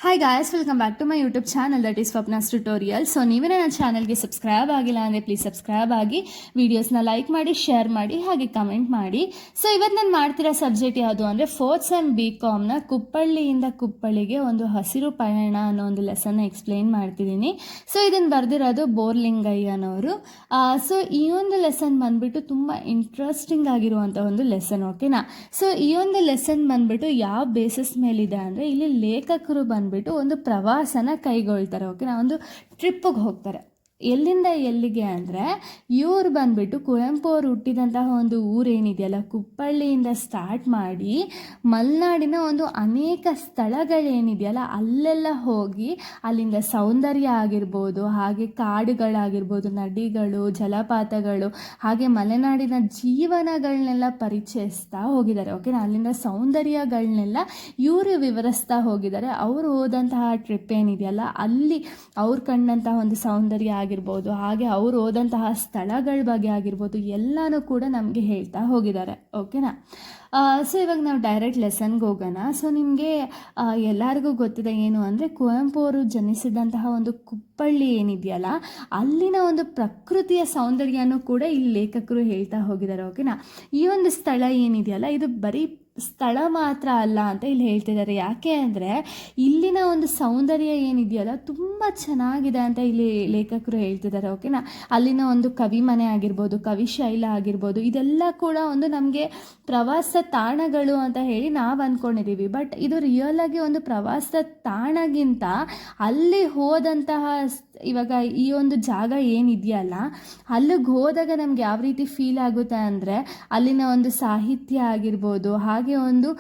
Hi guys, welcome back to my YouTube channel that is Swapna's tutorial. So ನೀವೇ ನನ್ನ ಚಾನಲ್ಗೆ subscribe ಆಗಿಲ್ಲ ಅಂದರೆ ಪ್ಲೀಸ್ ಸಬ್ಸ್ಕ್ರೈಬ್ ಆಗಿ, ವೀಡಿಯೋಸ್ನ ಲೈಕ್ ಮಾಡಿ, ಶೇರ್ ಮಾಡಿ, ಹಾಗೆ ಕಮೆಂಟ್ ಮಾಡಿ. ಸೊ ಇವತ್ತು ನಾನು ಮಾಡ್ತಿರೋ ಸಬ್ಜೆಕ್ಟ್ ಯಾವುದು ಅಂದರೆ 4th ಸೆಮ್ BComನ ಕುಪ್ಪಳ್ಳಿಯಿಂದ ಕುಪ್ಪಳ್ಳಿಗೆ ಒಂದು ಹಸಿರು ಪಯಣ ಅನ್ನೋ ಒಂದು ಲೆಸನ್ನ ಎಕ್ಸ್ಪ್ಲೇನ್ ಮಾಡ್ತಿದ್ದೀನಿ. ಸೊ ಇದನ್ನು ಬರೆದಿರೋದು ಬೋರ್ಲಿಂಗಯ್ಯನವರು. ಸೊ ಈ ಒಂದು ಲೆಸನ್ ಬಂದುಬಿಟ್ಟು ತುಂಬ ಇಂಟ್ರೆಸ್ಟಿಂಗ್ ಆಗಿರುವಂಥ ಒಂದು ಲೆಸನ್, ಓಕೆನಾ. ಸೊ ಈ ಒಂದು ಲೆಸನ್ ಬಂದುಬಿಟ್ಟು ಯಾವ ಬೇಸಿಸ್ ಮೇಲಿದೆ ಅಂದರೆ, ಇಲ್ಲಿ ಲೇಖಕರು ಬಂದುಬಿಟ್ಟು ಒಂದು ಪ್ರವಾಸನ ಕೈಗೊಳ್ತಾರೆ, ಓಕೆನಾ. ಒಂದು ಟ್ರಿಪ್ಪಿಗೆ ಹೋಗ್ತಾರೆ. ಎಲ್ಲಿಂದ ಎಲ್ಲಿಗೆ ಅಂದರೆ, ಇವ್ರು ಬಂದುಬಿಟ್ಟು ಕುವೆಂಪು ಅವರು ಹುಟ್ಟಿದಂತಹ ಒಂದು ಊರೇನಿದೆಯಲ್ಲ, ಕುಪ್ಪಳ್ಳಿಯಿಂದ ಸ್ಟಾರ್ಟ್ ಮಾಡಿ ಮಲೆನಾಡಿನ ಒಂದು ಅನೇಕ ಸ್ಥಳಗಳೇನಿದೆಯಲ್ಲ ಅಲ್ಲೆಲ್ಲ ಹೋಗಿ ಅಲ್ಲಿಂದ ಸೌಂದರ್ಯ ಆಗಿರ್ಬೋದು, ಹಾಗೆ ಕಾಡುಗಳಾಗಿರ್ಬೋದು, ನದಿಗಳು, ಜಲಪಾತಗಳು, ಹಾಗೆ ಮಲೆನಾಡಿನ ಜೀವನಗಳನ್ನೆಲ್ಲ ಪರಿಚಯಿಸ್ತಾ ಹೋಗಿದ್ದಾರೆ, ಓಕೆನಾ. ಅಲ್ಲಿಂದ ಸೌಂದರ್ಯಗಳನ್ನೆಲ್ಲ ಇವರು ವಿವರಿಸ್ತಾ ಹೋಗಿದ್ದಾರೆ. ಅವರು ಹೋದಂತಹ ಟ್ರಿಪ್ ಏನಿದೆಯಲ್ಲ, ಅಲ್ಲಿ ಅವ್ರು ಕಂಡಂತಹ ಒಂದು ಸೌಂದರ್ಯ ಆಗಿರ್ಬೋದು, ಹಾಗೆ ಅವರು ಹೋದಂತಹ ಸ್ಥಳಗಳ ಬಗ್ಗೆ ಆಗಿರ್ಬೋದು, ಎಲ್ಲನೂ ಕೂಡ ನಮಗೆ ಹೇಳ್ತಾ ಹೋಗಿದ್ದಾರೆ, ಓಕೆನಾ. ಸೊ ಇವಾಗ ನಾವು ಡೈರೆಕ್ಟ್ ಲೆಸನ್ಗೆ ಹೋಗೋಣ. ಸೊ ನಿಮಗೆ ಎಲ್ಲರಿಗೂ ಗೊತ್ತಿದೆ ಏನು ಅಂದರೆ, ಕುವೆಂಪು ಅವರು ಜನಿಸಿದಂತಹ ಒಂದು ಕುಪ್ಪಳ್ಳಿ ಏನಿದೆಯಲ್ಲ, ಅಲ್ಲಿನ ಒಂದು ಪ್ರಕೃತಿಯ ಸೌಂದರ್ಯನೂ ಕೂಡ ಇಲ್ಲಿ ಲೇಖಕರು ಹೇಳ್ತಾ ಹೋಗಿದ್ದಾರೆ, ಓಕೆನಾ. ಈ ಒಂದು ಸ್ಥಳ ಏನಿದೆಯಲ್ಲ, ಇದು ಬರೀ ಸ್ಥಳ ಮಾತ್ರ ಅಲ್ಲ ಅಂತ ಇಲ್ಲಿ ಹೇಳ್ತಿದ್ದಾರೆ. ಯಾಕೆ ಅಂದರೆ, ಇಲ್ಲಿನ ಒಂದು ಸೌಂದರ್ಯ ಏನಿದೆಯಲ್ಲ ತುಂಬ ಚೆನ್ನಾಗಿದೆ ಅಂತ ಇಲ್ಲಿ ಲೇಖಕರು ಹೇಳ್ತಿದ್ದಾರೆ, ಓಕೆನಾ. ಅಲ್ಲಿನ ಒಂದು ಕವಿಮನೆ ಆಗಿರ್ಬೋದು, ಕವಿಶೈಲ ಆಗಿರ್ಬೋದು, ಇದೆಲ್ಲ ಕೂಡ ಒಂದು ನಮಗೆ ಪ್ರವಾಸ ತಾಣಗಳು ಅಂತ ಹೇಳಿ ನಾವು ಅಂದ್ಕೊಂಡಿದ್ದೀವಿ. ಬಟ್ ಇದು ರಿಯಲ್ ಆಗಿ ಒಂದು ಪ್ರವಾಸ ತಾಣಗಿಂತ ಅಲ್ಲಿ ಹೋದಂತಹ ಇವಾಗ ಈ ಒಂದು ಜಾಗ ಏನಿದೆಯಲ್ಲ, ಅಲ್ಲಿಗೆ ಹೋದಾಗ ನಮ್ಗೆ ಯಾವ ರೀತಿ ಫೀಲ್ ಆಗುತ್ತೆ ಅಂದರೆ, ಅಲ್ಲಿನ ಒಂದು ಸಾಹಿತ್ಯ ಆಗಿರ್ಬೋದು, ಹಾಗೆ ಒಂದು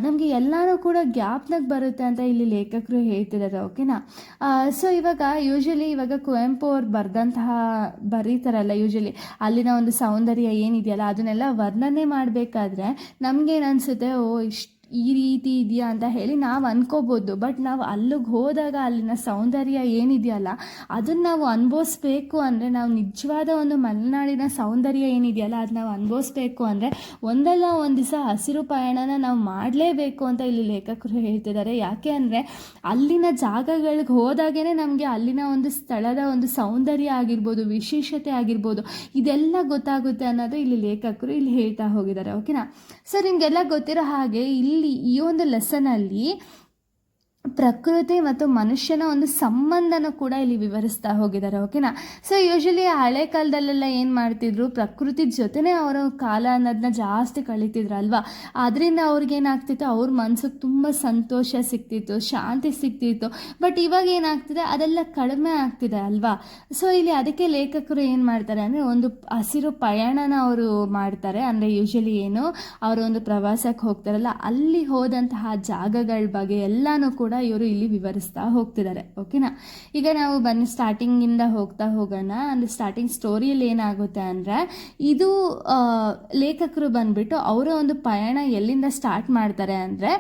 ನಮಗೆ ಎಲ್ಲನೂ ಕೂಡ ಗ್ಯಾಪ್ನಾಗ ಬರುತ್ತೆ ಅಂತ ಇಲ್ಲಿ ಲೇಖಕರು ಹೇಳ್ತಿದ್ದಾರೆ, ಓಕೆನಾ. ಸೊ ಇವಾಗ ಕುವೆಂಪು ಅವ್ರು ಬರೀತಾರಲ್ಲ, ಯೂಶಲಿ ಅಲ್ಲಿನ ಒಂದು ಸೌಂದರ್ಯ ಏನಿದೆಯಲ್ಲ ಅದನ್ನೆಲ್ಲ ವರ್ಣನೆ ಮಾಡಬೇಕಾದ್ರೆ ನಮಗೇನು ಅನಿಸುತ್ತೆ, ಈ ರೀತಿ ಇದೆಯಾ ಅಂತ ಹೇಳಿ ನಾವು ಅನ್ಕೋಬೋದು. ಬಟ್ ನಾವು ಅಲ್ಲಿಗೆ ಹೋದಾಗ ಅಲ್ಲಿನ ಸೌಂದರ್ಯ ಏನಿದೆಯಲ್ಲ ಅದನ್ನು ನಾವು ಅನುಭವಿಸ್ಬೇಕು ಅಂದರೆ, ನಾವು ನಿಜವಾದ ಒಂದು ಮಲೆನಾಡಿನ ಸೌಂದರ್ಯ ಏನಿದೆಯಲ್ಲ ಅದು ನಾವು ಅನುಭವಿಸ್ಬೇಕು ಅಂದರೆ ಒಂದಲ್ಲ ಒಂದು ದಿವಸ ಹಸಿರು ಪಯಣನ ನಾವು ಮಾಡಲೇಬೇಕು ಅಂತ ಇಲ್ಲಿ ಲೇಖಕರು ಹೇಳ್ತಿದ್ದಾರೆ. ಯಾಕೆ ಅಂದರೆ, ಅಲ್ಲಿನ ಜಾಗಗಳಿಗೆ ಹೋದಾಗೇ ನಮಗೆ ಅಲ್ಲಿನ ಒಂದು ಸ್ಥಳದ ಒಂದು ಸೌಂದರ್ಯ ಆಗಿರ್ಬೋದು, ವಿಶೇಷತೆ ಆಗಿರ್ಬೋದು, ಇದೆಲ್ಲ ಗೊತ್ತಾಗುತ್ತೆ ಅನ್ನೋದು ಇಲ್ಲಿ ಲೇಖಕರು ಇಲ್ಲಿ ಹೇಳ್ತಾ ಹೋಗಿದ್ದಾರೆ, ಓಕೆನಾ. ಸೊ ನಿಮಗೆಲ್ಲ ಗೊತ್ತಿರೋ ಹಾಗೆ ಇಲ್ಲಿ ಈ ಒಂದು ಲೆಸನಲ್ಲಿ ಪ್ರಕೃತಿ ಮತ್ತು ಮನುಷ್ಯನ ಒಂದು ಸಂಬಂಧನೂ ಕೂಡ ಇಲ್ಲಿ ವಿವರಿಸ್ತಾ ಹೋಗಿದ್ದಾರೆ, ಓಕೆನಾ. ಸೊ ಯೂಶಲಿ ಹಳೆ ಕಾಲದಲ್ಲೆಲ್ಲ ಏನು ಮಾಡ್ತಿದ್ರು, ಪ್ರಕೃತಿ ಜೊತೆನೇ ಅವರ ಕಾಲ ಅನ್ನೋದನ್ನ ಜಾಸ್ತಿ ಕಳೀತಿದ್ರು ಅಲ್ವಾ. ಅದರಿಂದ ಅವ್ರಿಗೇನಾಗ್ತಿತ್ತು, ಅವ್ರ ಮನ್ಸಿಗೆ ತುಂಬ ಸಂತೋಷ ಸಿಗ್ತಿತ್ತು, ಶಾಂತಿ ಸಿಗ್ತಿತ್ತು. ಬಟ್ ಇವಾಗ ಏನಾಗ್ತಿದೆ, ಅದೆಲ್ಲ ಕಡಿಮೆ ಆಗ್ತಿದೆ ಅಲ್ವಾ. ಸೊ ಇಲ್ಲಿ ಅದಕ್ಕೆ ಲೇಖಕರು ಏನು ಮಾಡ್ತಾರೆ ಅಂದರೆ, ಒಂದು ಹಸಿರು ಪಯಣನ ಅವರು ಮಾಡ್ತಾರೆ. ಅಂದರೆ ಯೂಶಲಿ ಏನು ಅವರು ಒಂದು ಪ್ರವಾಸಕ್ಕೆ ಹೋಗ್ತಾರಲ್ಲ, ಅಲ್ಲಿ ಹೋದಂತಹ ಜಾಗಗಳ ಬಗ್ಗೆ ಎಲ್ಲನೂ ಕೂಡ ಇವರು ಇಲ್ಲಿ ವಿವರಿಸ್ತಾ ಹೋಗ್ತಿದ್ದಾರೆ, ಓಕೆನಾ. ಈಗ ನಾವು ಬನ್ನಿ ಸ್ಟಾರ್ಟಿಂಗಿಂದ ಹೋಗೋಣ. ಅಂದರೆ ಸ್ಟಾರ್ಟಿಂಗ್ ಸ್ಟೋರಿಯಲ್ಲಿ ಏನಾಗುತ್ತೆ ಅಂದರೆ, ಇದು ಲೇಖಕರು ಬಂದ್ಬಿಟ್ಟು ಅವರ ಒಂದು ಪಯಣ ಎಲ್ಲಿಂದ ಸ್ಟಾರ್ಟ್ ಮಾಡ್ತಾರೆ ಅಂದರೆ,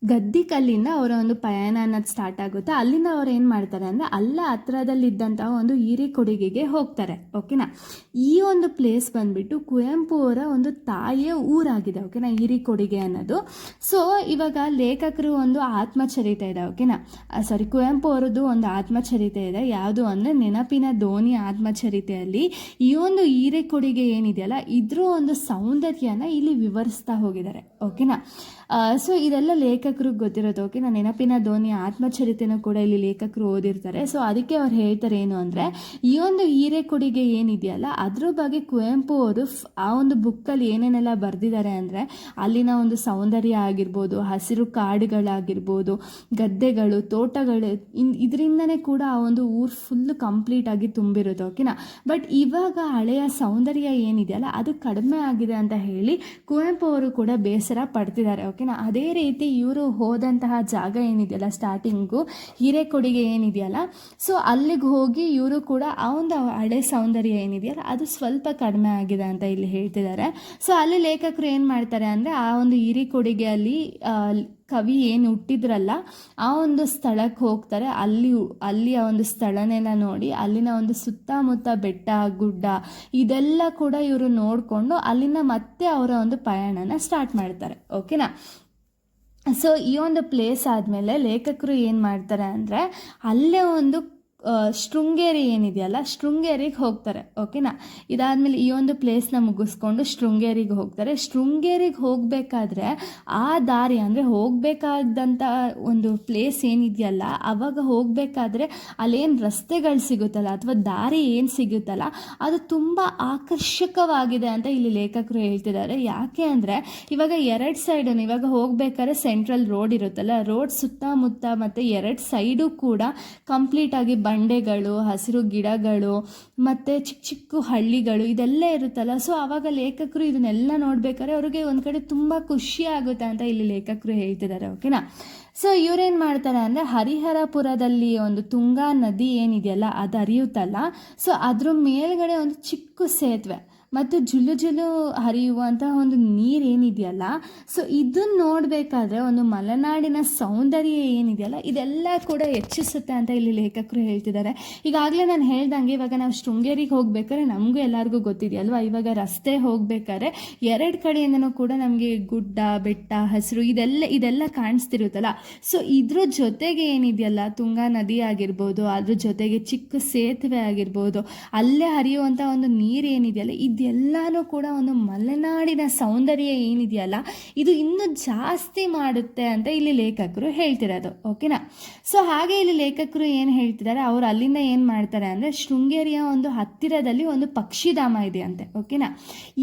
ಗದ್ದಿಕಲ್ಲಿಂದ ಅವರ ಒಂದು ಪಯಣ ಅನ್ನೋದು ಸ್ಟಾರ್ಟ್ ಆಗುತ್ತೆ. ಅಲ್ಲಿಂದ ಅವ್ರು ಏನು ಮಾಡ್ತಾರೆ ಅಂದರೆ, ಅಲ್ಲ ಹತ್ರದಲ್ಲಿದ್ದಂತಹ ಒಂದು ಹಿರೇಕೊಡಿಗೆಗೆ ಹೋಗ್ತಾರೆ, ಓಕೆನಾ. ಈ ಒಂದು ಪ್ಲೇಸ್ ಬಂದುಬಿಟ್ಟು ಕುವೆಂಪು ಅವರ ಒಂದು ತಾಯಿಯ ಊರಾಗಿದೆ, ಓಕೆನಾ, ಹಿರೇಕೊಡಿಗೆ ಅನ್ನೋದು. ಸೊ ಇವಾಗ ಲೇಖಕರು ಒಂದು ಆತ್ಮಚರಿತೆ ಇದೆ, ಓಕೆನಾ. ಕುವೆಂಪು ಅವರದ್ದು ಒಂದು ಆತ್ಮಚರಿತೆ ಇದೆ. ಯಾವುದು ಅಂದರೆ ನೆನಪಿನ ದೋಣಿ ಆತ್ಮಚರಿತೆಯಲ್ಲಿ ಈ ಒಂದು ಹಿರೇಕೊಡಿಗೆ ಏನಿದೆಯಲ್ಲ ಇದ್ರ ಒಂದು ಸೌಂದರ್ಯನ ಇಲ್ಲಿ ವಿವರಿಸ್ತಾ ಹೋಗಿದ್ದಾರೆ, ಓಕೆನಾ. ಸೊ ಇದೆಲ್ಲ ಲೇಖಕರಿಗೆ ಗೊತ್ತಿರೋದು, ಓಕೆನಾ. ನೆನಪಿನ ದೋಣಿ ಆತ್ಮಚರಿತೆನೂ ಕೂಡ ಇಲ್ಲಿ ಲೇಖಕರು ಓದಿರ್ತಾರೆ. ಸೊ ಅದಕ್ಕೆ ಅವ್ರು ಹೇಳ್ತಾರೆ ಏನು ಅಂದರೆ, ಈ ಒಂದು ಹಿರೇಕೊಡಿಗೆ ಏನಿದೆಯಲ್ಲ ಅದ್ರ ಬಗ್ಗೆ ಕುವೆಂಪು ಅವರು ಆ ಒಂದು ಬುಕ್ಕಲ್ಲಿ ಏನೇನೆಲ್ಲ ಬರೆದಿದ್ದಾರೆ ಅಂದರೆ, ಅಲ್ಲಿನ ಒಂದು ಸೌಂದರ್ಯ ಆಗಿರ್ಬೋದು, ಹಸಿರು ಕಾಡುಗಳಾಗಿರ್ಬೋದು, ಗದ್ದೆಗಳು, ತೋಟಗಳು, ಇದರಿಂದನೇ ಕೂಡ ಆ ಒಂದು ಊರು ಫುಲ್ಲು ಕಂಪ್ಲೀಟಾಗಿ ತುಂಬಿರುತ್ತೆ, ಓಕೆನಾ. ಬಟ್ ಇವಾಗ ಹಳೆಯ ಸೌಂದರ್ಯ ಏನಿದೆಯಲ್ಲ ಅದು ಕಡಿಮೆ ಆಗಿದೆ ಅಂತ ಹೇಳಿ ಕುವೆಂಪು ಅವರು ಕೂಡ ಬೇಸರ ಪಡ್ತಿದ್ದಾರೆ, ಓಕೆನಾ. ಅದೇ ರೀತಿ ಇವರು ಹೋದಂತಹ ಜಾಗ ಏನಿದೆಯಲ್ಲ ಸ್ಟಾರ್ಟಿಂಗು ಹಿರೇಕೊಡಿಗೆ ಏನಿದೆಯಲ್ಲ, ಸೊ ಅಲ್ಲಿಗೆ ಹೋಗಿ ಇವರು ಕೂಡ ಆ ಒಂದು ಹಳೆ ಸೌಂದರ್ಯ ಏನಿದೆಯಲ್ಲ ಅದು ಸ್ವಲ್ಪ ಕಡಿಮೆ ಆಗಿದೆ ಅಂತ ಇಲ್ಲಿ ಹೇಳ್ತಿದ್ದಾರೆ. ಸೊ ಅಲ್ಲಿ ಲೇಖಕರು ಏನು ಮಾಡ್ತಾರೆ ಅಂದರೆ, ಆ ಒಂದು ಹಿರೇಕೊಡಿಗೆಯಲ್ಲಿ ಕವಿ ಏನು ಹುಟ್ಟಿದ್ರಲ್ಲ ಆ ಒಂದು ಸ್ಥಳಕ್ಕೆ ಹೋಗ್ತಾರೆ. ಅಲ್ಲಿ ಆ ಒಂದು ಸ್ಥಳನೆಲ್ಲ ನೋಡಿ ಅಲ್ಲಿನ ಒಂದು ಸುತ್ತಮುತ್ತ ಬೆಟ್ಟ ಗುಡ್ಡ ಇದೆಲ್ಲ ಕೂಡ ಇವರು ನೋಡಿಕೊಂಡು ಅಲ್ಲಿಂದ ಮತ್ತೆ ಅವರ ಒಂದು ಪಯಣನ ಸ್ಟಾರ್ಟ್ ಮಾಡ್ತಾರೆ, ಓಕೆನಾ. ಸೊ ಈ ಒಂದು ಪ್ಲೇಸ್ ಆದಮೇಲೆ ಲೇಖಕರು ಏನು ಮಾಡ್ತಾರೆ ಅಂದರೆ ಅಲ್ಲೇ ಒಂದು ಶೃಂಗೇರಿ ಏನಿದೆಯಲ್ಲ ಶೃಂಗೇರಿಗೆ ಹೋಗ್ತಾರೆ. ಓಕೆನಾ, ಇದಾದಮೇಲೆ ಈ ಒಂದು ಪ್ಲೇಸ್ನ ಮುಗಿಸ್ಕೊಂಡು ಶೃಂಗೇರಿಗೆ ಹೋಗ್ತಾರೆ. ಶೃಂಗೇರಿಗೆ ಹೋಗಬೇಕಾದ್ರೆ ಆ ದಾರಿ ಅಂದರೆ ಹೋಗಬೇಕಾದಂಥ ಒಂದು ಪ್ಲೇಸ್ ಏನಿದೆಯಲ್ಲ ಅವಾಗ ಹೋಗಬೇಕಾದ್ರೆ ಅಲ್ಲೇನು ರಸ್ತೆಗಳು ಸಿಗುತ್ತಲ್ಲ ಅಥವಾ ದಾರಿ ಏನು ಸಿಗುತ್ತಲ್ಲ ಅದು ತುಂಬ ಆಕರ್ಷಕವಾಗಿದೆ ಅಂತ ಇಲ್ಲಿ ಲೇಖಕರು ಹೇಳ್ತಿದ್ದಾರೆ. ಯಾಕೆ ಅಂದರೆ ಇವಾಗ ಎರಡು ಸೈಡು ಇವಾಗ ಹೋಗ್ಬೇಕಾದ್ರೆ ಸೆಂಟ್ರಲ್ ರೋಡ್ ಇರುತ್ತಲ್ಲ, ರೋಡ್ ಸುತ್ತಮುತ್ತ ಮತ್ತು ಎರಡು ಸೈಡು ಕೂಡ ಕಂಪ್ಲೀಟಾಗಿ ಬಂಡೆಗಳು, ಹಸಿರು ಗಿಡಗಳು ಮತ್ತು ಚಿಕ್ಕ ಚಿಕ್ಕ ಹಳ್ಳಿಗಳು ಇದೆಲ್ಲ ಇರುತ್ತಲ್ಲ. ಸೊ ಆವಾಗ ಲೇಖಕರು ಇದನ್ನೆಲ್ಲ ನೋಡ್ಬೇಕಾದ್ರೆ ಅವ್ರಿಗೆ ಒಂದು ಕಡೆ ತುಂಬ ಖುಷಿ ಆಗುತ್ತೆ ಅಂತ ಇಲ್ಲಿ ಲೇಖಕರು ಹೇಳ್ತಿದ್ದಾರೆ. ಓಕೆನಾ, ಸೊ ಇವ್ರೇನು ಮಾಡ್ತಾರೆ ಅಂದರೆ ಹರಿಹರಪುರದಲ್ಲಿ ಒಂದು ತುಂಗಾ ನದಿ ಏನಿದೆಯಲ್ಲ ಅದು ಹರಿಯುತ್ತಲ್ಲ, ಸೊ ಅದ್ರ ಮೇಲ್ಗಡೆ ಒಂದು ಚಿಕ್ಕ ಸೇತುವೆ ಮತ್ತು ಜುಲು ಜುಲು ಹರಿಯುವಂತಹ ಒಂದು ನೀರು ಏನಿದೆಯಲ್ಲ, ಸೊ ಇದನ್ನು ನೋಡಬೇಕಾದ್ರೆ ಒಂದು ಮಲೆನಾಡಿನ ಸೌಂದರ್ಯ ಏನಿದೆಯಲ್ಲ ಇದೆಲ್ಲ ಕೂಡ ಹೆಚ್ಚಿಸುತ್ತೆ ಅಂತ ಇಲ್ಲಿ ಲೇಖಕರು ಹೇಳ್ತಿದ್ದಾರೆ. ಈಗಾಗಲೇ ನಾನು ಹೇಳ್ದಂಗೆ ಇವಾಗ ನಾವು ಶೃಂಗೇರಿಗೆ ಹೋಗ್ಬೇಕಾದ್ರೆ ನಮಗೂ ಎಲ್ಲರಿಗೂ ಗೊತ್ತಿದೆಯಲ್ವಾ, ಇವಾಗ ರಸ್ತೆ ಹೋಗ್ಬೇಕಾದ್ರೆ ಎರಡು ಕಡೆಯಿಂದನೂ ಕೂಡ ನಮಗೆ ಗುಡ್ಡ, ಬೆಟ್ಟ, ಹಸಿರು ಇದೆಲ್ಲ ಕಾಣಿಸ್ತಿರುತ್ತಲ್ಲ. ಸೊ ಇದ್ರ ಜೊತೆಗೆ ಏನಿದೆಯಲ್ಲ ತುಂಗಾ ನದಿ ಆಗಿರ್ಬೋದು, ಅದ್ರ ಜೊತೆಗೆ ಚಿಕ್ಕ ಸೇತುವೆ ಆಗಿರ್ಬೋದು, ಅಲ್ಲೇ ಹರಿಯುವಂಥ ಒಂದು ನೀರು ಏನಿದೆಯಲ್ಲ ಇದೆಲ್ಲನೂ ಕೂಡ ಒಂದು ಮಲೆನಾಡಿನ ಸೌಂದರ್ಯ ಏನಿದೆಯಲ್ಲ ಇದು ಇನ್ನೂ ಜಾಸ್ತಿ ಮಾಡುತ್ತೆ ಅಂತ ಇಲ್ಲಿ ಲೇಖಕರು ಹೇಳ್ತಿರೋದು. ಓಕೆನಾ, ಸೊ ಹಾಗೆ ಇಲ್ಲಿ ಲೇಖಕರು ಏನು ಹೇಳ್ತಿದ್ದಾರೆ, ಅವರು ಅಲ್ಲಿಂದ ಏನು ಮಾಡ್ತಾರೆ ಅಂದರೆ ಶೃಂಗೇರಿಯ ಒಂದು ಹತ್ತಿರದಲ್ಲಿ ಒಂದು ಪಕ್ಷಿಧಾಮ ಇದೆ ಅಂತೆ. ಓಕೆನಾ,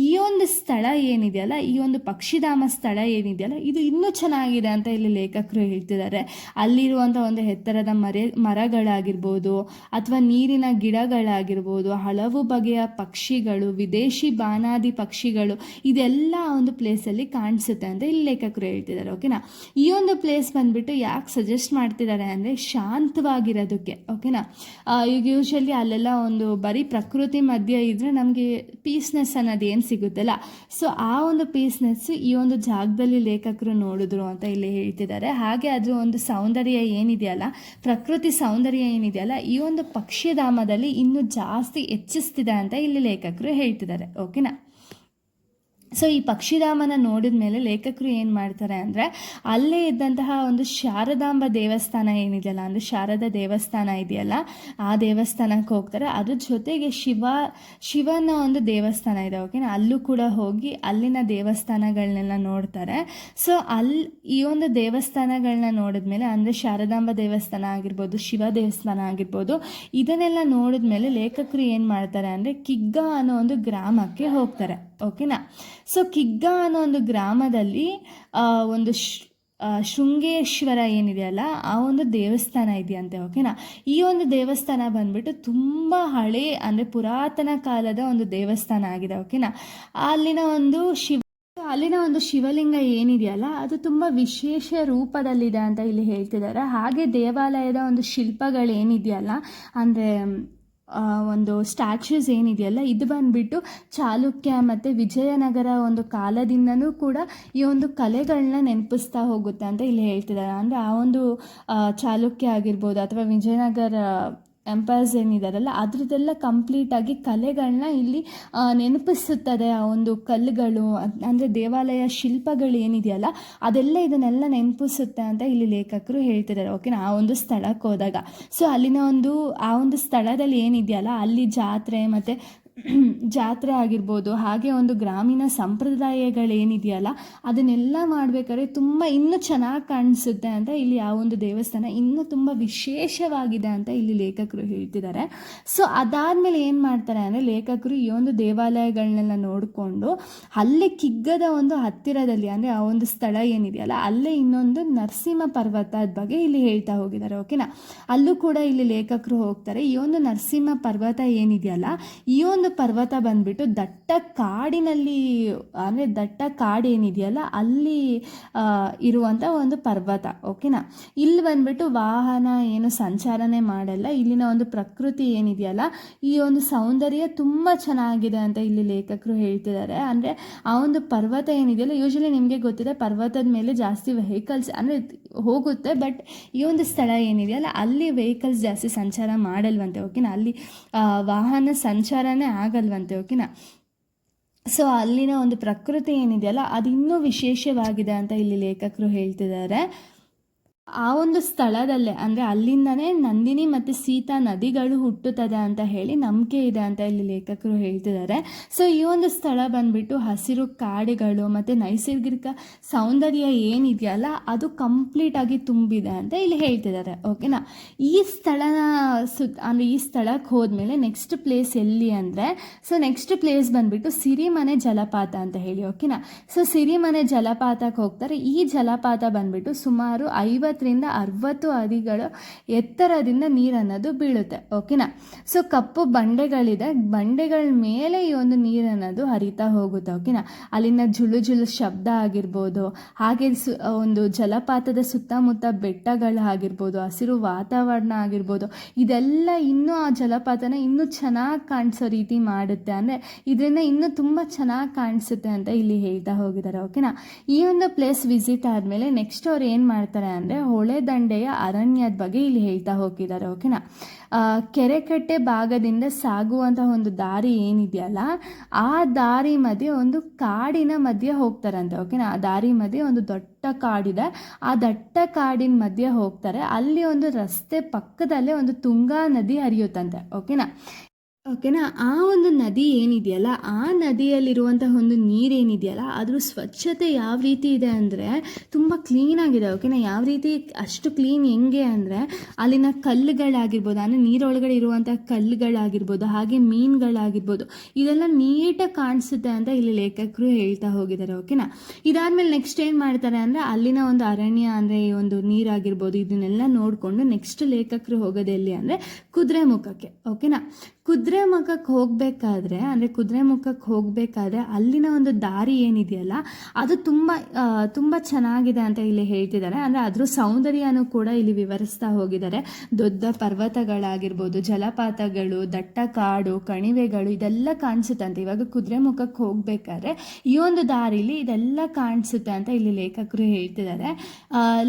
ಈ ಒಂದು ಸ್ಥಳ ಏನಿದೆಯಲ್ಲ, ಈ ಒಂದು ಪಕ್ಷಿಧಾಮ ಸ್ಥಳ ಏನಿದೆಯಲ್ಲ ಇದು ಇನ್ನೂ ಚೆನ್ನಾಗಿದೆ ಅಂತ ಇಲ್ಲಿ ಲೇಖಕರು ಹೇಳ್ತಿದ್ದಾರೆ. ಅಲ್ಲಿರುವಂಥ ಒಂದು ಎತ್ತರದ ಮರಗಳಾಗಿರ್ಬೋದು ಅಥವಾ ನೀರಿನ ಗಿಡಗಳಾಗಿರ್ಬೋದು, ಹಲವು ಬಗೆಯ ಪಕ್ಷಿಗಳು, ವಿದೇಶಿ ಬಾನಾದಿ ಪಕ್ಷಿಗಳು ಇದೆಲ್ಲ ಒಂದು ಪ್ಲೇಸಲ್ಲಿ ಕಾಣಿಸುತ್ತೆ ಅಂತ ಇಲ್ಲಿ ಲೇಖಕರು ಹೇಳ್ತಿದ್ದಾರೆ. ಓಕೆನಾ, ಈ ಒಂದು ಪ್ಲೇಸ್ ಬಂದ್ಬಿಟ್ಟು ಯಾಕೆ ಸಜೆಸ್ಟ್ ಮಾಡ್ತಿದ್ದಾರೆ ಅಂದರೆ ಶಾಂತವಾಗಿರೋದಕ್ಕೆ. ಓಕೆನಾ, ಈಗ ಯೂಶಲಿ ಅಲ್ಲೆಲ್ಲ ಒಂದು ಬರೀ ಪ್ರಕೃತಿ ಮಧ್ಯೆ ಇದ್ದರೆ ನಮಗೆ ಪೀಸ್ನೆಸ್ ಅನ್ನೋದು ಏನು ಸಿಗುತ್ತಲ್ಲ, ಸೊ ಆ ಒಂದು ಪೀಸ್ನೆಸ್ ಈ ಒಂದು ಜಾಗದಲ್ಲಿ ಲೇಖಕರು ನೋಡಿದ್ರು ಅಂತ ಇಲ್ಲಿ ಹೇಳ್ತಿದ್ದಾರೆ. ಹಾಗೆ ಅದು ಒಂದು ಸೌಂದರ್ಯ ಏನಿದೆಯಲ್ಲ, ಪ್ರಕೃತಿ ಸೌಂದರ್ಯ ಏನಿದೆಯಲ್ಲ ಈ ಒಂದು ಪಕ್ಷಿಧಾಮದಲ್ಲಿ ಇನ್ನೂ ಜಾಸ್ತಿ ಹೆಚ್ಚಿಸ್ತಿದೆ ಅಂತ ಇಲ್ಲಿ ಲೇಖಕರು ಹೇಳ್ತಿದ್ದಾರೆ. ಓಕೆನಾ, ಸೊ ಈ ಪಕ್ಷಿಧಾಮನ ನೋಡಿದ ಮೇಲೆ ಲೇಖಕರು ಏನು ಮಾಡ್ತಾರೆ ಅಂದರೆ ಅಲ್ಲೇ ಇದ್ದಂತಹ ಒಂದು ಶಾರದಾಂಬ ದೇವಸ್ಥಾನ ಏನಿದೆಯಲ್ಲ, ಅಂದರೆ ಶಾರದಾ ದೇವಸ್ಥಾನ ಇದೆಯಲ್ಲ ಆ ದೇವಸ್ಥಾನಕ್ಕೆ ಹೋಗ್ತಾರೆ. ಅದ್ರ ಜೊತೆಗೆ ಶಿವನ ಒಂದು ದೇವಸ್ಥಾನ ಇದೆ. ಓಕೆನಾ, ಅಲ್ಲೂ ಕೂಡ ಹೋಗಿ ಅಲ್ಲಿನ ದೇವಸ್ಥಾನಗಳನ್ನೆಲ್ಲ ನೋಡ್ತಾರೆ. ಸೊ ಈ ಒಂದು ದೇವಸ್ಥಾನಗಳನ್ನ ನೋಡಿದ್ಮೇಲೆ ಅಂದರೆ ಶಾರದಾಂಬ ದೇವಸ್ಥಾನ ಆಗಿರ್ಬೋದು, ಶಿವ ದೇವಸ್ಥಾನ ಆಗಿರ್ಬೋದು, ಇದನ್ನೆಲ್ಲ ನೋಡಿದ್ಮೇಲೆ ಲೇಖಕರು ಏನು ಮಾಡ್ತಾರೆ ಅಂದರೆ ಕಿಗ್ಗ ಅನ್ನೋ ಒಂದು ಗ್ರಾಮಕ್ಕೆ ಹೋಗ್ತಾರೆ. ಓಕೆನಾ, ಸೊ ಕಿಗ್ಗ ಅನ್ನೋ ಒಂದು ಗ್ರಾಮದಲ್ಲಿ ಒಂದು ಶೃಂಗೇಶ್ವರ ಏನಿದೆಯಲ್ಲ ಆ ಒಂದು ದೇವಸ್ಥಾನ ಇದೆಯಂತೆ. ಓಕೆನಾ, ಈ ಒಂದು ದೇವಸ್ಥಾನ ಬಂದ್ಬಿಟ್ಟು ತುಂಬ ಹಳೆ ಅಂದರೆ ಪುರಾತನ ಕಾಲದ ಒಂದು ದೇವಸ್ಥಾನ ಆಗಿದೆ. ಓಕೆನಾ, ಅಲ್ಲಿನ ಒಂದು ಶಿವಲಿಂಗ ಏನಿದೆಯಲ್ಲ ಅದು ತುಂಬ ವಿಶೇಷ ರೂಪದಲ್ಲಿದೆ ಅಂತ ಇಲ್ಲಿ ಹೇಳ್ತಿದ್ದಾರೆ. ಹಾಗೆ ದೇವಾಲಯದ ಒಂದು ಶಿಲ್ಪಗಳೇನಿದೆಯಲ್ಲ ಅಂದರೆ ಒಂದು ಸ್ಟ್ಯಾಚ್ಯೂಸ್ ಏನಿದೆಯಲ್ಲ ಇದು ಬಂದುಬಿಟ್ಟು ಚಾಲುಕ್ಯ ಮತ್ತು ವಿಜಯನಗರ ಒಂದು ಕಾಲದಿಂದನೂ ಕೂಡ ಈ ಒಂದು ಕಲೆಗಳನ್ನ ನೆನಪಿಸ್ತಾ ಹೋಗುತ್ತೆ ಅಂತ ಇಲ್ಲಿ ಹೇಳ್ತಿದ್ದಾರೆ. ಅಂದರೆ ಆ ಒಂದು ಚಾಲುಕ್ಯ ಆಗಿರ್ಬೋದು ಅಥವಾ ವಿಜಯನಗರ ಎಂಪೈರ್ಸ್ ಏನಿದಾರಲ್ಲ ಅದ್ರದ್ದೆಲ್ಲ ಕಂಪ್ಲೀಟಾಗಿ ಕಲೆಗಳನ್ನ ಇಲ್ಲಿ ನೆನಪಿಸುತ್ತದೆ. ಆ ಒಂದು ಕಲ್ಲುಗಳು ಅಂದರೆ ದೇವಾಲಯ ಶಿಲ್ಪಗಳು ಏನಿದೆಯಲ್ಲ ಅದೆಲ್ಲ ಇದನ್ನೆಲ್ಲ ನೆನಪಿಸುತ್ತೆ ಅಂತ ಇಲ್ಲಿ ಲೇಖಕರು ಹೇಳ್ತಿದ್ದಾರೆ. ಓಕೆನಾ, ಆ ಒಂದು ಸ್ಥಳಕ್ಕೆ ಹೋದಾಗ ಸೊ ಅಲ್ಲಿನ ಆ ಒಂದು ಸ್ಥಳದಲ್ಲಿ ಏನಿದೆಯಲ್ಲ ಅಲ್ಲಿ ಜಾತ್ರೆ ಆಗಿರ್ಬೋದು, ಹಾಗೆ ಒಂದು ಗ್ರಾಮೀಣ ಸಂಪ್ರದಾಯಗಳೇನಿದೆಯಲ್ಲ ಅದನ್ನೆಲ್ಲ ಮಾಡಬೇಕಾದ್ರೆ ತುಂಬ ಇನ್ನೂ ಚೆನ್ನಾಗಿ ಕಾಣಿಸುತ್ತೆ ಅಂತ ಇಲ್ಲಿ ಆ ಒಂದು ದೇವಸ್ಥಾನ ಇನ್ನೂ ತುಂಬ ವಿಶೇಷವಾಗಿದೆ ಅಂತ ಇಲ್ಲಿ ಲೇಖಕರು ಹೇಳ್ತಿದ್ದಾರೆ. ಸೊ ಅದಾದಮೇಲೆ ಏನು ಮಾಡ್ತಾರೆ ಅಂದರೆ ಲೇಖಕರು ಈ ಒಂದು ದೇವಾಲಯಗಳನ್ನೆಲ್ಲ ನೋಡಿಕೊಂಡು ಅಲ್ಲೇ ಕಿಗ್ಗದ ಒಂದು ಹತ್ತಿರದಲ್ಲಿ ಅಂದರೆ ಆ ಒಂದು ಸ್ಥಳ ಏನಿದೆಯಲ್ಲ ಅಲ್ಲೇ ಇನ್ನೊಂದು ನರಸಿಂಹ ಪರ್ವತದ ಬಗ್ಗೆ ಇಲ್ಲಿ ಹೇಳ್ತಾ ಹೋಗಿದ್ದಾರೆ. ಓಕೆನಾ, ಅಲ್ಲೂ ಕೂಡ ಇಲ್ಲಿ ಲೇಖಕರು ಹೋಗ್ತಾರೆ. ಈ ಒಂದು ನರಸಿಂಹ ಪರ್ವತ ಏನಿದೆಯಲ್ಲ ಈ ಒಂದು ಪರ್ವತ ಬಂದ್ಬಿಟ್ಟು ದಟ್ಟ ಕಾಡಿನಲ್ಲಿ ಅಂದರೆ ದಟ್ಟ ಕಾಡೇನಿದೆಯಲ್ಲ ಅಲ್ಲಿ ಇರುವಂಥ ಒಂದು ಪರ್ವತ. ಓಕೆನಾ, ಇಲ್ಲಿ ಬಂದ್ಬಿಟ್ಟು ವಾಹನ ಏನು ಸಂಚಾರನೇ ಮಾಡಲ್ಲ. ಇಲ್ಲಿನ ಒಂದು ಪ್ರಕೃತಿ ಏನಿದೆಯಲ್ಲ ಈ ಒಂದು ಸೌಂದರ್ಯ ತುಂಬ ಚೆನ್ನಾಗಿದೆ ಅಂತ ಇಲ್ಲಿ ಲೇಖಕರು ಹೇಳ್ತಿದ್ದಾರೆ. ಅಂದರೆ ಆ ಒಂದು ಪರ್ವತ ಏನಿದೆಯಲ್ಲ ಯೂಶಲಿ ನಿಮಗೆ ಗೊತ್ತಿದೆ ಪರ್ವತದ ಮೇಲೆ ಜಾಸ್ತಿ ವೆಹಿಕಲ್ಸ್ ಅಂದರೆ ಹೋಗುತ್ತೆ, ಬಟ್ ಈ ಒಂದು ಸ್ಥಳ ಏನಿದೆಯಲ್ಲ ಅಲ್ಲಿ ವೆಹಿಕಲ್ಸ್ ಜಾಸ್ತಿ ಸಂಚಾರ ಮಾಡಲ್ವಂತೆ. ಓಕೆನಾ, ಅಲ್ಲಿ ವಾಹನ ಸಂಚಾರನೇ ಆಗಲ್ವಂತೆ. ಓಕೆನಾ, ಸೊ ಅಲ್ಲಿನ ಒಂದು ಪ್ರಕೃತಿ ಏನಿದೆಯಲ್ಲ ಅದು ಇನ್ನೂ ವಿಶೇಷವಾಗಿದೆ ಅಂತ ಇಲ್ಲಿ ಲೇಖಕರು ಹೇಳ್ತಿದ್ದಾರೆ. ಆ ಒಂದು ಸ್ಥಳದಲ್ಲೇ ಅಂದರೆ ಅಲ್ಲಿಂದನೇ ನಂದಿನಿ ಮತ್ತು ಸೀತಾ ನದಿಗಳು ಹುಟ್ಟುತ್ತದೆ ಅಂತ ಹೇಳಿ ನಂಬಿಕೆ ಇದೆ ಅಂತ ಇಲ್ಲಿ ಲೇಖಕರು ಹೇಳ್ತಿದ್ದಾರೆ. ಸೊ ಈ ಒಂದು ಸ್ಥಳ ಬಂದ್ಬಿಟ್ಟು ಹಸಿರು ಕಾಡುಗಳು ಮತ್ತು ನೈಸರ್ಗಿಕ ಸೌಂದರ್ಯ ಏನಿದೆಯಲ್ಲ ಅದು ಕಂಪ್ಲೀಟಾಗಿ ತುಂಬಿದೆ ಅಂತ ಇಲ್ಲಿ ಹೇಳ್ತಿದ್ದಾರೆ. ಓಕೆನಾ, ಈ ಸ್ಥಳನ ಅಂದರೆ ಈ ಸ್ಥಳಕ್ಕೆ ಹೋದ್ಮೇಲೆ ನೆಕ್ಸ್ಟ್ ಪ್ಲೇಸ್ ಎಲ್ಲಿ ಅಂದರೆ, ಸೊ ನೆಕ್ಸ್ಟ್ ಪ್ಲೇಸ್ ಬಂದ್ಬಿಟ್ಟು ಸಿರಿಮನೆ ಜಲಪಾತ ಅಂತ ಹೇಳಿ. ಓಕೆನಾ, ಸೊ ಸಿರಿಮನೆ ಜಲಪಾತಕ್ಕೆ ಹೋಗ್ತಾರೆ. ಈ ಜಲಪಾತ ಬಂದ್ಬಿಟ್ಟು ಸುಮಾರು 50-60 ಅಡಿಗಳ ಎತ್ತರದಿಂದ ನೀರನ್ನೋದು ಬೀಳುತ್ತೆ. ಓಕೆನಾ, ಸೊ ಕಪ್ಪು ಬಂಡೆಗಳ ಮೇಲೆ ಈ ಒಂದು ನೀರನ್ನೋದು ಹರಿತಾ ಹೋಗುತ್ತೆ. ಓಕೆನಾ, ಅಲ್ಲಿನ ಜುಳು ಜುಳು ಶಬ್ದ ಆಗಿರ್ಬೋದು, ಹಾಗೆ ಒಂದು ಜಲಪಾತದ ಸುತ್ತಮುತ್ತ ಬೆಟ್ಟಗಳಾಗಿರ್ಬೋದು, ಹಸಿರು ವಾತಾವರಣ ಆಗಿರ್ಬೋದು, ಇದೆಲ್ಲ ಇನ್ನೂ ಆ ಜಲಪಾತನ ಇನ್ನೂ ಚೆನ್ನಾಗಿ ಕಾಣಿಸೋ ರೀತಿ ಮಾಡುತ್ತೆ. ಅಂದರೆ ಇದರಿಂದ ಇನ್ನೂ ತುಂಬ ಚೆನ್ನಾಗಿ ಕಾಣಿಸುತ್ತೆ ಅಂತ ಇಲ್ಲಿ ಹೇಳ್ತಾ ಹೋಗಿದ್ದಾರೆ. ಓಕೆನಾ, ಈ ಒಂದು ಪ್ಲೇಸ್ ವಿಸಿಟ್ ಆದಮೇಲೆ ನೆಕ್ಸ್ಟ್ ಅವ್ರು ಏನು ಮಾಡ್ತಾರೆ ಅಂದರೆ ಹೊಳೆ ದಂಡೆಯ ಅರಣ್ಯದ ಬಗ್ಗೆ ಇಲ್ಲಿ ಹೇಳ್ತಾ ಹೋಗಿದ್ದಾರೆ. ಓಕೆನಾ, ಕೆರೆಕಟ್ಟೆ ಭಾಗದಿಂದ ಸಾಗುವಂತಹ ಒಂದು ದಾರಿ ಏನಿದೆಯಲ್ಲ ಆ ದಾರಿ ಮಧ್ಯೆ ಒಂದು ಕಾಡಿನ ಮಧ್ಯೆ ಹೋಗ್ತಾರಂತೆ. ಓಕೆನಾ, ಆ ದಾರಿ ಮಧ್ಯೆ ಒಂದು ದೊಡ್ಡ ಕಾಡಿದೆ. ಆ ದಟ್ಟ ಕಾಡಿನ ಮಧ್ಯೆ ಹೋಗ್ತಾರೆ. ಅಲ್ಲಿ ಒಂದು ರಸ್ತೆ ಪಕ್ಕದಲ್ಲೇ ಒಂದು ತುಂಗಾ ನದಿ ಹರಿಯುತ್ತಂತೆ. ಓಕೆನಾ, ಆ ಒಂದು ನದಿ ಏನಿದೆಯಲ್ಲ ಆ ನದಿಯಲ್ಲಿರುವಂತಹ ಒಂದು ನೀರೇನಿದೆಯಲ್ಲ ಅದ್ರ ಸ್ವಚ್ಛತೆ ಯಾವ ರೀತಿ ಇದೆ ಅಂದರೆ ತುಂಬ ಕ್ಲೀನಾಗಿದೆ. ಓಕೆನಾ, ಯಾವ ರೀತಿ ಅಷ್ಟು ಕ್ಲೀನ್ ಹೆಂಗೆ ಅಂದರೆ ಅಲ್ಲಿನ ಕಲ್ಲುಗಳಾಗಿರ್ಬೋದು, ಅಂದರೆ ನೀರೊಳಗಡೆ ಇರುವಂಥ ಕಲ್ಲುಗಳಾಗಿರ್ಬೋದು, ಹಾಗೆ ಮೀನುಗಳಾಗಿರ್ಬೋದು, ಇದೆಲ್ಲ ನೀಟಾಗಿ ಕಾಣಿಸುತ್ತೆ ಅಂತ ಇಲ್ಲಿ ಲೇಖಕರು ಹೇಳ್ತಾ ಹೋಗಿದ್ದಾರೆ. ಓಕೆನಾ, ಇದಾದಮೇಲೆ ನೆಕ್ಸ್ಟ್ ಏನು ಮಾಡ್ತಾರೆ ಅಂದರೆ ಅಲ್ಲಿನ ಒಂದು ಅರಣ್ಯ ಅಂದರೆ ಈ ಒಂದು ನೀರಾಗಿರ್ಬೋದು ಇದನ್ನೆಲ್ಲ ನೋಡಿಕೊಂಡು ನೆಕ್ಸ್ಟ್ ಲೇಖಕರು ಹೋಗೋದು ಎಲ್ಲಿ ಅಂದರೆ ಕುದುರೆಮುಖಕ್ಕೆ. ಓಕೆನಾ, ಕುದುರೆಮುಖಕ್ಕೆ ಹೋಗಬೇಕಾದ್ರೆ ಅಲ್ಲಿನ ಒಂದು ದಾರಿ ಏನಿದೆಯಲ್ಲ ಅದು ತುಂಬ ಚೆನ್ನಾಗಿದೆ ಅಂತ ಇಲ್ಲಿ ಹೇಳ್ತಿದ್ದಾರೆ. ಅಂದರೆ ಅದ್ರ ಸೌಂದರ್ಯನೂ ಕೂಡ ಇಲ್ಲಿ ವಿವರಿಸ್ತಾ ಹೋಗಿದ್ದಾರೆ. ದೊಡ್ಡ ಪರ್ವತಗಳಾಗಿರ್ಬೋದು, ಜಲಪಾತಗಳು, ದಟ್ಟ ಕಾಡು, ಕಣಿವೆಗಳು ಇದೆಲ್ಲ ಕಾಣಿಸುತ್ತಂತೆ. ಇವಾಗ ಕುದುರೆಮುಖಕ್ಕೆ ಹೋಗಬೇಕಾದ್ರೆ ಈ ಒಂದು ದಾರಿಲಿ ಇದೆಲ್ಲ ಕಾಣಿಸುತ್ತೆ ಅಂತ ಇಲ್ಲಿ ಲೇಖಕರು ಹೇಳ್ತಿದ್ದಾರೆ.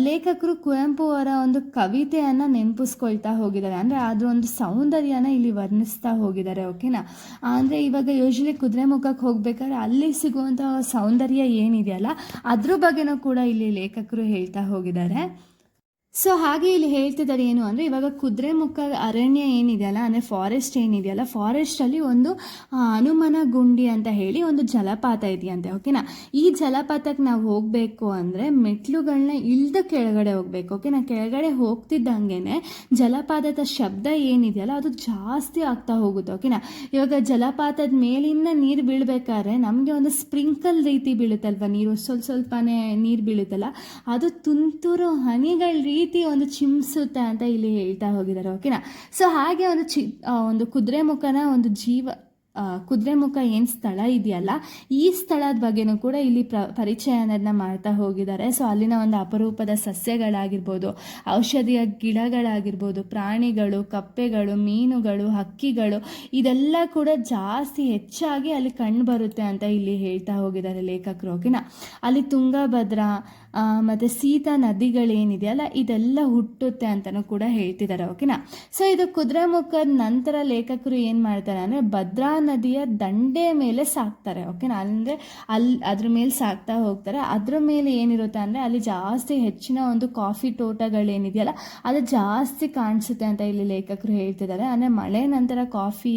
ಲೇಖಕರು ಕುವೆಂಪು ಅವರ ಒಂದು ಕವಿತೆಯನ್ನು ನೆನಪಿಸ್ಕೊಳ್ತಾ ಹೋಗಿದ್ದಾರೆ. ಅಂದರೆ ಅದ್ರ ಒಂದು ಸೌಂದರ್ಯನ ಇಲ್ಲಿ ವರ್ಣಿಸ್ತಾ ಹೋಗಿದ್ದಾರೆ. ಓಕೆನಾ, ಅಂದರೆ ಇವಾಗ ಯೂಶಲಿ ಕುದುರೆಮುಖಕ್ಕೆ ಹೋಗ್ಬೇಕಾದ್ರೆ ಅಲ್ಲಿ ಸಿಗುವಂತಹ ಸೌಂದರ್ಯ ಏನಿದೆಯಲ್ಲ ಅದ್ರ ಬಗ್ಗೆನೂ ಕೂಡ ಇಲ್ಲಿ ಲೇಖಕರು ಹೇಳ್ತಾ ಹೋಗಿದ್ದಾರೆ. ಸೊ ಹಾಗೆ ಇಲ್ಲಿ ಹೇಳ್ತಿದ್ದಾರೆ ಏನು ಅಂದರೆ ಇವಾಗ ಕುದುರೆಮುಖ ಅರಣ್ಯ ಏನಿದೆಯಲ್ಲ ಅಂದರೆ ಫಾರೆಸ್ಟ್ ಏನಿದೆಯಲ್ಲ ಫಾರೆಸ್ಟಲ್ಲಿ ಒಂದು ಹನುಮನ ಗುಂಡಿ ಅಂತ ಹೇಳಿ ಒಂದು ಜಲಪಾತ ಇದೆಯಂತೆ. ಓಕೆನಾ, ಈ ಜಲಪಾತಕ್ಕೆ ನಾವು ಹೋಗಬೇಕು ಅಂದರೆ ಮೆಟ್ಲುಗಳನ್ನ ಇಳ್ದು ಕೆಳಗಡೆ ಹೋಗಬೇಕು. ಓಕೆನಾ, ಕೆಳಗಡೆ ಹೋಗ್ತಿದ್ದಂಗೆ ಜಲಪಾತದ ಶಬ್ದ ಏನಿದೆಯಲ್ಲ ಅದು ಜಾಸ್ತಿ ಆಗ್ತಾ ಹೋಗುತ್ತೆ. ಓಕೆನಾ, ಇವಾಗ ಜಲಪಾತದ ಮೇಲಿಂದ ನೀರು ಬೀಳಬೇಕಾದ್ರೆ ನಮಗೆ ಒಂದು ಸ್ಪ್ರಿಂಕಲ್ ರೀತಿ ಬೀಳುತ್ತಲ್ವ, ನೀರು ಸ್ವಲ್ಪನೇ ನೀರು ಬೀಳುತ್ತಲ್ಲ ಅದು ತುಂತುರು ಹನಿಗಳ ರೀತಿ ಒಂದು ಚಿಮ್ಸುತ್ತೆ ಅಂತ ಇಲ್ಲಿ ಹೇಳ್ತಾ ಹೋಗಿದ್ದಾರೆ. ಓಕೆನಾ, ಸೊ ಹಾಗೆ ಒಂದು ಕುದುರೆಮುಖನ ಒಂದು ಕುದುರೆಮುಖ ಏನು ಸ್ಥಳ ಇದೆಯಲ್ಲ ಈ ಸ್ಥಳದ ಬಗ್ಗೆನೂ ಕೂಡ ಇಲ್ಲಿ ಪರಿಚಯ ಅನ್ನೋದನ್ನ ಮಾಡ್ತಾ ಹೋಗಿದ್ದಾರೆ. ಸೊ ಅಲ್ಲಿನ ಒಂದು ಅಪರೂಪದ ಸಸ್ಯಗಳಾಗಿರ್ಬೋದು, ಔಷಧಿಯ ಗಿಡಗಳಾಗಿರ್ಬೋದು, ಪ್ರಾಣಿಗಳು, ಕಪ್ಪೆಗಳು, ಮೀನುಗಳು, ಹಕ್ಕಿಗಳು ಇದೆಲ್ಲ ಕೂಡ ಜಾಸ್ತಿ ಹೆಚ್ಚಾಗಿ ಅಲ್ಲಿ ಕಂಡು ಬರುತ್ತೆ ಅಂತ ಇಲ್ಲಿ ಹೇಳ್ತಾ ಹೋಗಿದ್ದಾರೆ ಲೇಖಕರು. ಓಕೆನಾ, ಅಲ್ಲಿ ತುಂಗಭದ್ರಾ ಮತ್ತು ಸೀತಾ ನದಿಗಳೇನಿದೆಯಲ್ಲ ಇದೆಲ್ಲ ಹುಟ್ಟುತ್ತೆ ಅಂತಲೂ ಕೂಡ ಹೇಳ್ತಿದ್ದಾರೆ. ಓಕೆನಾ, ಸೊ ಇದು ಕುದುರೆಮುಖದ ನಂತರ ಲೇಖಕರು ಏನು ಮಾಡ್ತಾರೆ ಅಂದರೆ ಭದ್ರಾ ನದಿಯ ದಂಡೆ ಮೇಲೆ ಸಾಕ್ತಾರೆ. ಓಕೆನಾ, ಅಂದರೆ ಅದ್ರ ಮೇಲೆ ಸಾಕ್ತಾ ಹೋಗ್ತಾರೆ. ಅದ್ರ ಮೇಲೆ ಏನಿರುತ್ತೆ ಅಂದರೆ ಅಲ್ಲಿ ಜಾಸ್ತಿ ಹೆಚ್ಚಿನ ಒಂದು ಕಾಫಿ ತೋಟಗಳೇನಿದೆಯಲ್ಲ ಅದು ಜಾಸ್ತಿ ಕಾಣಿಸುತ್ತೆ ಅಂತ ಇಲ್ಲಿ ಲೇಖಕರು ಹೇಳ್ತಿದ್ದಾರೆ. ಅಂದರೆ ಮಳೆ ನಂತರ ಕಾಫಿ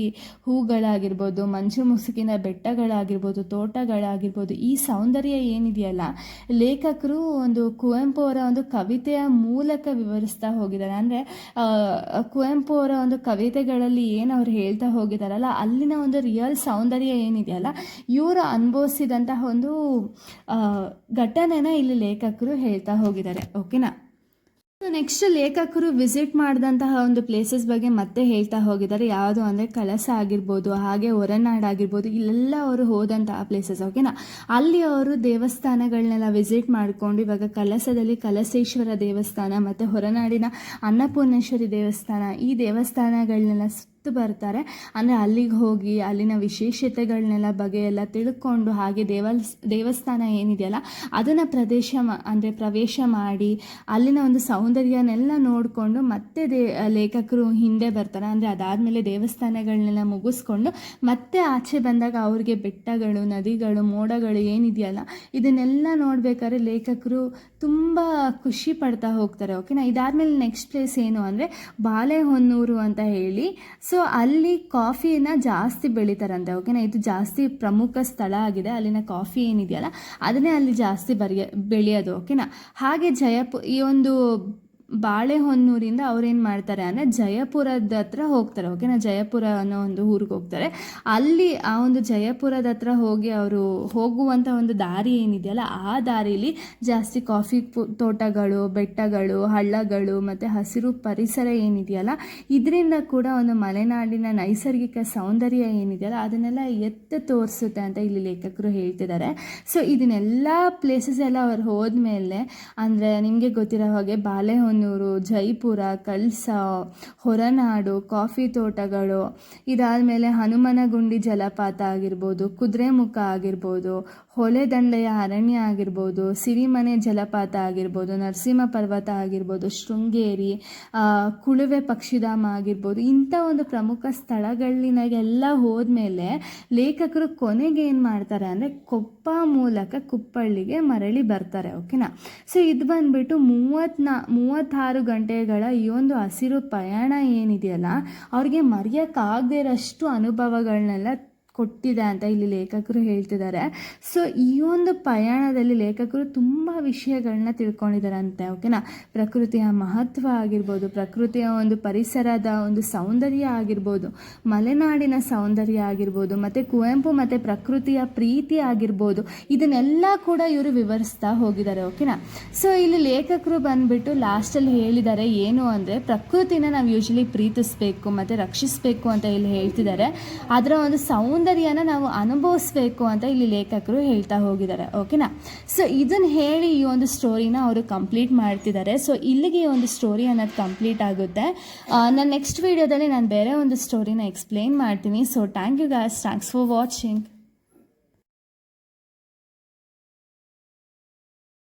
ಹೂಗಳಾಗಿರ್ಬೋದು, ಮಂಜು ಮುಸುಕಿನ ಬೆಟ್ಟಗಳಾಗಿರ್ಬೋದು, ತೋಟಗಳಾಗಿರ್ಬೋದು, ಈ ಸೌಂದರ್ಯ ಏನಿದೆಯಲ್ಲ ಲೇಖಕರು ಒಂದು ಕುವೆಂಪು ಅವರ ಒಂದು ಕವಿತೆಯ ಮೂಲಕ ವಿವರಿಸ್ತಾ ಹೋಗಿದ್ದಾರೆ. ಅಂದರೆ ಕುವೆಂಪು ಅವರ ಒಂದು ಕವಿತೆಗಳಲ್ಲಿ ಏನು ಅವ್ರು ಹೇಳ್ತಾ ಹೋಗಿದಾರಲ್ಲ ಅಲ್ಲಿನ ಒಂದು ರಿಯಲ್ ಸೌಂದರ್ಯ ಏನಿದೆಯಲ್ಲ ಇವರು ಅನುಭವಿಸಿದಂತಹ ಒಂದು ಘಟನೆನ ಇಲ್ಲಿ ಲೇಖಕರು ಹೇಳ್ತಾ ಹೋಗಿದ್ದಾರೆ. ಓಕೆನಾ, ನೆಕ್ಸ್ಟ್ ಲೇಖಕರು ವಿಸಿಟ್ ಮಾಡಿದಂತಹ ಒಂದು ಪ್ಲೇಸಸ್ ಬಗ್ಗೆ ಮತ್ತೆ ಹೇಳ್ತಾ ಹೋಗಿದ್ದಾರೆ. ಯಾವುದು ಅಂದರೆ ಕಳಸ ಆಗಿರ್ಬೋದು, ಹಾಗೆ ಹೊರನಾಡು ಆಗಿರ್ಬೋದು, ಇಲ್ಲೆಲ್ಲ ಅವರು ಹೋದಂತಹ ಪ್ಲೇಸಸ್. ಓಕೆನಾ, ಅಲ್ಲಿ ಅವರು ದೇವಸ್ಥಾನಗಳನ್ನೆಲ್ಲ ವಿಸಿಟ್ ಮಾಡಿಕೊಂಡು ಇವಾಗ ಕಳಸದಲ್ಲಿ ಕಳಸೇಶ್ವರ ದೇವಸ್ಥಾನ ಮತ್ತು ಹೊರನಾಡಿನ ಅನ್ನಪೂರ್ಣೇಶ್ವರಿ ದೇವಸ್ಥಾನ ಈ ದೇವಸ್ಥಾನಗಳನ್ನೆಲ್ಲ ಬರ್ತಾರೆ. ಅಂದರೆ ಅಲ್ಲಿಗೆ ಹೋಗಿ ಅಲ್ಲಿನ ವಿಶೇಷತೆಗಳನ್ನೆಲ್ಲ ಬಗ್ಗೆ ಎಲ್ಲ ತಿಳ್ಕೊಂಡು ಹಾಗೆ ದೇವಸ್ಥಾನ ಏನಿದೆಯಲ್ಲ ಅದನ್ನು ಪ್ರವೇಶ ಮಾಡಿ ಅಲ್ಲಿನ ಒಂದು ಸೌಂದರ್ಯನೆಲ್ಲ ನೋಡಿಕೊಂಡು ಮತ್ತೆ ಲೇಖಕರು ಹಿಂದೆ ಬರ್ತಾರೆ. ಅಂದರೆ ಅದಾದಮೇಲೆ ದೇವಸ್ಥಾನಗಳನ್ನೆಲ್ಲ ಮುಗಿಸ್ಕೊಂಡು ಮತ್ತೆ ಆಚೆ ಬಂದಾಗ ಅವ್ರಿಗೆ ಬೆಟ್ಟಗಳು, ನದಿಗಳು, ಮೋಡಗಳು ಏನಿದೆಯಲ್ಲ ಇದನ್ನೆಲ್ಲ ನೋಡ್ಬೇಕಾದ್ರೆ ಲೇಖಕರು ತುಂಬ ಖುಷಿ ಪಡ್ತಾ ಹೋಗ್ತಾರೆ. ಓಕೆನಾ. ಇದಾದಮೇಲೆ ನೆಕ್ಸ್ಟ್ ಪ್ಲೇಸ್ ಏನು ಅಂದರೆ ಬಾಳೆಹೊನ್ನೂರು ಅಂತ ಹೇಳಿ. ಸೊ ಅಲ್ಲಿ ಕಾಫಿನ ಜಾಸ್ತಿ ಬೆಳೀತಾರಂತೆ. ಓಕೆನಾ. ಇದು ಜಾಸ್ತಿ ಪ್ರಮುಖ ಸ್ಥಳ ಆಗಿದೆ. ಅಲ್ಲಿನ ಕಾಫಿ ಏನಿದೆಯಲ್ಲ ಅದನ್ನೇ ಅಲ್ಲಿ ಜಾಸ್ತಿ ಬೆಳೆಯೋದು. ಓಕೆನಾ. ಹಾಗೆ ಈ ಒಂದು ಬಾಳೆಹೊನ್ನೂರಿಂದ ಅವ್ರೇನು ಮಾಡ್ತಾರೆ ಅಂದರೆ ಜಯಪುರದ ಹತ್ರ ಹೋಗ್ತಾರೆ. ಓಕೆನಾ. ಜಯಪುರ ಅನ್ನೋ ಒಂದು ಊರಿಗೆ ಹೋಗ್ತಾರೆ. ಅಲ್ಲಿ ಆ ಒಂದು ಜಯಪುರದ ಹತ್ರ ಹೋಗಿ ಅವರು ಹೋಗುವಂಥ ಒಂದು ದಾರಿ ಏನಿದೆಯಲ್ಲ ಆ ದಾರಿಲಿ ಜಾಸ್ತಿ ಕಾಫಿ ತೋಟಗಳು, ಬೆಟ್ಟಗಳು, ಹಳ್ಳಗಳು ಮತ್ತು ಹಸಿರು ಪರಿಸರ ಏನಿದೆಯಲ್ಲ ಇದರಿಂದ ಕೂಡ ಒಂದು ಮಲೆನಾಡಿನ ನೈಸರ್ಗಿಕ ಸೌಂದರ್ಯ ಏನಿದೆಯಲ್ಲ ಅದನ್ನೆಲ್ಲ ಎತ್ತು ತೋರಿಸುತ್ತೆ ಅಂತ ಇಲ್ಲಿ ಲೇಖಕರು ಹೇಳ್ತಿದ್ದಾರೆ. ಸೊ ಇದನ್ನೆಲ್ಲ ಪ್ಲೇಸಸ್ ಎಲ್ಲ ಅವ್ರು ಹೋದ್ಮೇಲೆ ಅಂದರೆ ನಿಮಗೆ ಗೊತ್ತಿರೋ ಹಾಗೆ ಬಾಳೆಹೊನ್ನೂರು, ಜೈಪುರ, ಕಳಸ, ಹೊರನಾಡು, ಕಾಫಿ ತೋಟಗಳು, ಇದಾದಮೇಲೆ ಹನುಮನಗುಂಡಿ ಜಲಪಾತ ಆಗಿರ್ಬೋದು, ಕುದುರೆಮುಖ ಆಗಿರ್ಬೋದು, ಹೊಳೆದಂಡೆಯ ಅರಣ್ಯ ಆಗಿರ್ಬೋದು, ಸಿರಿಮನೆ ಜಲಪಾತ ಆಗಿರ್ಬೋದು, ನರಸಿಂಹ ಪರ್ವತ ಆಗಿರ್ಬೋದು, ಶೃಂಗೇರಿ, ಕುಳುವೆ ಪಕ್ಷಿಧಾಮ ಆಗಿರ್ಬೋದು, ಇಂಥ ಒಂದು ಪ್ರಮುಖ ಸ್ಥಳಗಳಿಗೆಲ್ಲ ಹೋದ್ಮೇಲೆ ಲೇಖಕರು ಕೊನೆಗೆ ಏನು ಮಾಡ್ತಾರೆ ಅಂದರೆ ಕೊಪ್ಪ ಮೂಲಕ ಕುಪ್ಪಳ್ಳಿಗೆ ಮರಳಿ ಬರ್ತಾರೆ. ಓಕೆನಾ. ಸೊ ಇದು ಬಂದುಬಿಟ್ಟು 36 ಗಂಟೆಗಳ ಈ ಒಂದು ಹಸಿರು ಪಯಣ ಏನಿದೆಯಲ್ಲ ಅವ್ರಿಗೆ ಮರೆಯೋಕ್ಕಾಗದೇ ಇರೋಷ್ಟು ಅನುಭವಗಳನ್ನೆಲ್ಲ ಕೊಟ್ಟಿದೆ ಅಂತ ಇಲ್ಲಿ ಲೇಖಕರು ಹೇಳ್ತಿದ್ದಾರೆ. ಸೊ ಈ ಒಂದು ಪಯಣದಲ್ಲಿ ಲೇಖಕರು ತುಂಬ ವಿಷಯಗಳನ್ನ ತಿಳ್ಕೊಂಡಿದ್ದಾರಂತೆ. ಓಕೆನಾ. ಪ್ರಕೃತಿಯ ಮಹತ್ವ ಆಗಿರ್ಬೋದು, ಪ್ರಕೃತಿಯ ಒಂದು ಪರಿಸರದ ಒಂದು ಸೌಂದರ್ಯ ಆಗಿರ್ಬೋದು, ಮಲೆನಾಡಿನ ಸೌಂದರ್ಯ ಆಗಿರ್ಬೋದು, ಮತ್ತು ಕುವೆಂಪು ಮತ್ತು ಪ್ರಕೃತಿಯ ಪ್ರೀತಿ ಆಗಿರ್ಬೋದು, ಇದನ್ನೆಲ್ಲ ಕೂಡ ಇವರು ವಿವರಿಸ್ತಾ ಹೋಗಿದ್ದಾರೆ. ಓಕೆನಾ. ಸೊ ಇಲ್ಲಿ ಲೇಖಕರು ಬಂದುಬಿಟ್ಟು ಲಾಸ್ಟಲ್ಲಿ ಹೇಳಿದ್ದಾರೆ ಏನು ಅಂದರೆ ಪ್ರಕೃತಿನ ನಾವು ಯೂಶಲಿ ಪ್ರೀತಿಸಬೇಕು ಮತ್ತು ರಕ್ಷಿಸಬೇಕು ಅಂತ ಇಲ್ಲಿ ಹೇಳ್ತಿದ್ದಾರೆ. ಅದರ ಒಂದು ಸೌಂದರ್ಯನ ನಾವು ಅನುಭವಿಸ್ಬೇಕು ಅಂತ ಇಲ್ಲಿ ಲೇಖಕರು ಹೇಳ್ತಾ ಹೋಗಿದ್ದಾರೆ. ಓಕೆನಾ. ಸೊ ಇದನ್ನು ಹೇಳಿ ಈ ಒಂದು ಸ್ಟೋರಿನ ಅವರು ಕಂಪ್ಲೀಟ್ ಮಾಡ್ತಿದ್ದಾರೆ. ಸೊ ಇಲ್ಲಿಗೆ ಈ ಒಂದು ಸ್ಟೋರಿ ಅನ್ನೋದು ಕಂಪ್ಲೀಟ್ ಆಗುತ್ತೆ. ನಾನು ನೆಕ್ಸ್ಟ್ ವಿಡಿಯೋದಲ್ಲಿ ನಾನು ಬೇರೆ ಒಂದು ಸ್ಟೋರಿನ ಎಕ್ಸ್ಪ್ಲೇನ್ ಮಾಡ್ತೀನಿ. So thank you guys, thanks for watching.